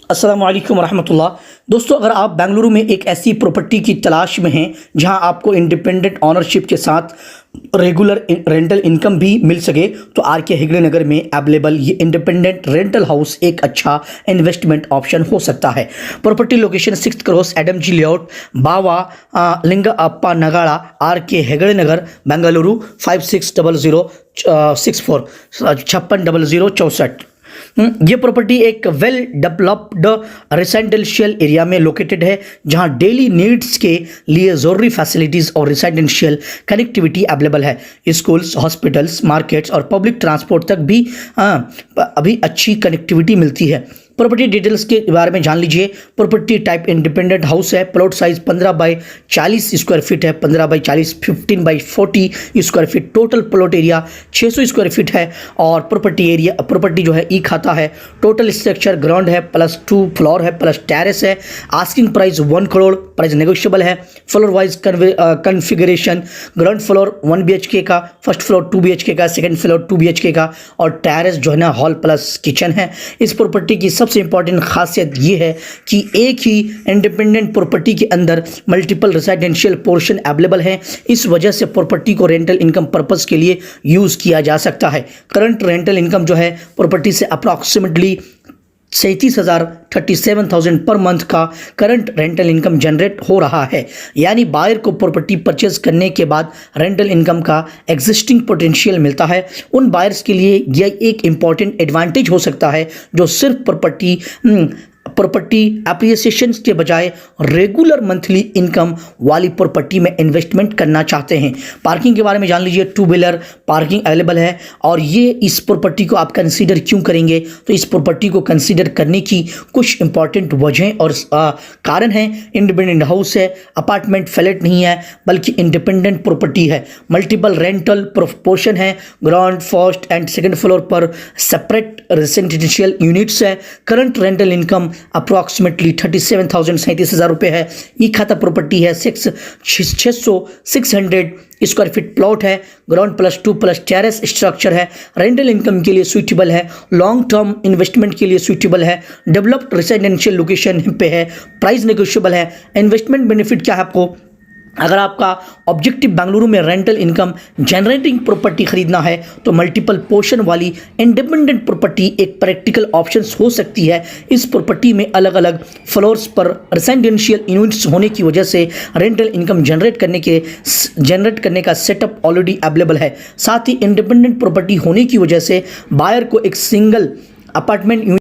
अस्सलाम वालेकुम रहमतुल्लाह। दोस्तों, अगर आप बेंगलुरु में एक ऐसी प्रॉपर्टी की तलाश में हैं जहां आपको इंडिपेंडेंट ओनरशिप के साथ रेगुलर रेंटल इनकम भी मिल सके, तो आर के हेगड़े नगर में अवेलेबल ये इंडिपेंडेंट रेंटल हाउस एक अच्छा इन्वेस्टमेंट ऑप्शन हो सकता है। प्रॉपर्टी लोकेशन 6 क्रॉस एडम जी लेआउट, बावा लिंगअप्पा नगाड़ा, आर के हेगड़े नगर, बेंगलुरु 560064 560064। ये प्रॉपर्टी एक वेल डेवलप्ड रेसिडेंशियल एरिया में लोकेटेड है जहां डेली नीड्स के लिए ज़रूरी फैसिलिटीज़ और रेसिडेंशियल कनेक्टिविटी अवेलेबल है। स्कूल्स, हॉस्पिटल्स, मार्केट्स और पब्लिक ट्रांसपोर्ट तक भी अभी अच्छी कनेक्टिविटी मिलती है। प्रॉपर्टी डिटेल्स के बारे में जान लीजिए। प्रॉपर्टी टाइप इंडिपेंडेंट हाउस है। Plot size 15 by 40 square feet है। 15 by 40 15 by 40 square feet. Total plot area 600 square feet है और प्रॉपर्टी जो है ई खाता है। टोटल स्ट्रक्चर ग्राउंड है प्लस 2 फ्लोर है प्लस टेरेस है। Asking price 1 crore, price negotiable है। Floor wise configuration, ground floor 1 BHK का, फर्स्ट फ्लोर 2 BHK का, सेकेंड फ्लोर 2 BHK का और टेरेस जो है ना हॉल प्लस किचन है। इस प्रॉपर्टी की सबसे इंपॉर्टेंट खासियत ये है कि एक ही इंडिपेंडेंट प्रॉपर्टी के अंदर मल्टीपल रेसिडेंशियल पोर्शन अवेलेबल है। इस वजह से प्रॉपर्टी को रेंटल इनकम पर्पस के लिए यूज़ किया जा सकता है। करंट रेंटल इनकम जो है प्रॉपर्टी से अप्रॉक्सीमेटली 37,000 पर मंथ का करंट रेंटल इनकम जनरेट हो रहा है। यानी बायर को प्रॉपर्टी परचेज करने के बाद रेंटल इनकम का एग्जिस्टिंग पोटेंशियल मिलता है। उन बायर्स के लिए यह एक इम्पॉर्टेंट एडवांटेज हो सकता है जो सिर्फ प्रॉपर्टी एप्रिसिएशन के बजाय रेगुलर मंथली इनकम वाली प्रॉपर्टी में इन्वेस्टमेंट करना चाहते हैं। पार्किंग के बारे में जान लीजिए। 2 व्हीलर पार्किंग अवेलेबल है और ये इस प्रॉपर्टी को आप कंसीडर क्यों करेंगे, तो इस प्रॉपर्टी को कंसीडर करने की कुछ इंपॉर्टेंट वजह और कारण हैं। इंडिपेंडेंट हाउस है, अपार्टमेंट फ्लैट नहीं है बल्कि इंडिपेंडेंट प्रॉपर्टी है। मल्टीपल रेंटल पोर्शन है। Ground, first and second floor पर सेपरेट रेसिडेंशियल यूनिट्स है। करंट रेंटल इनकम अप्रॉक्सीमेटली 37,000 रुपये है। ई खाता प्रॉपर्टी है। 600 स्क्वायर फीट प्लॉट है। Ground plus 2 plus terrace structure है। रेंटल इनकम के लिए सूटेबल है। लॉन्ग टर्म इन्वेस्टमेंट के लिए सूटेबल है। डेवलप्ड रेसिडेंशियल लोकेशन पे है। प्राइस नेगोशिएबल है। इन्वेस्टमेंट बेनिफिट क्या है आपको? अगर आपका ऑब्जेक्टिव बेंगलुरु में रेंटल इनकम जनरेटिंग प्रॉपर्टी खरीदना है तो मल्टीपल पोर्शन वाली इंडिपेंडेंट प्रॉपर्टी एक प्रैक्टिकल ऑप्शन हो सकती है। इस प्रॉपर्टी में अलग अलग फ्लोर्स पर रेसिडेंशियल यूनिट्स होने की वजह से रेंटल इनकम जनरेट करने का सेटअप ऑलरेडी अवेलेबल है। साथ ही इंडिपेंडेंट प्रॉपर्टी होने की वजह से बायर को एक सिंगल अपार्टमेंट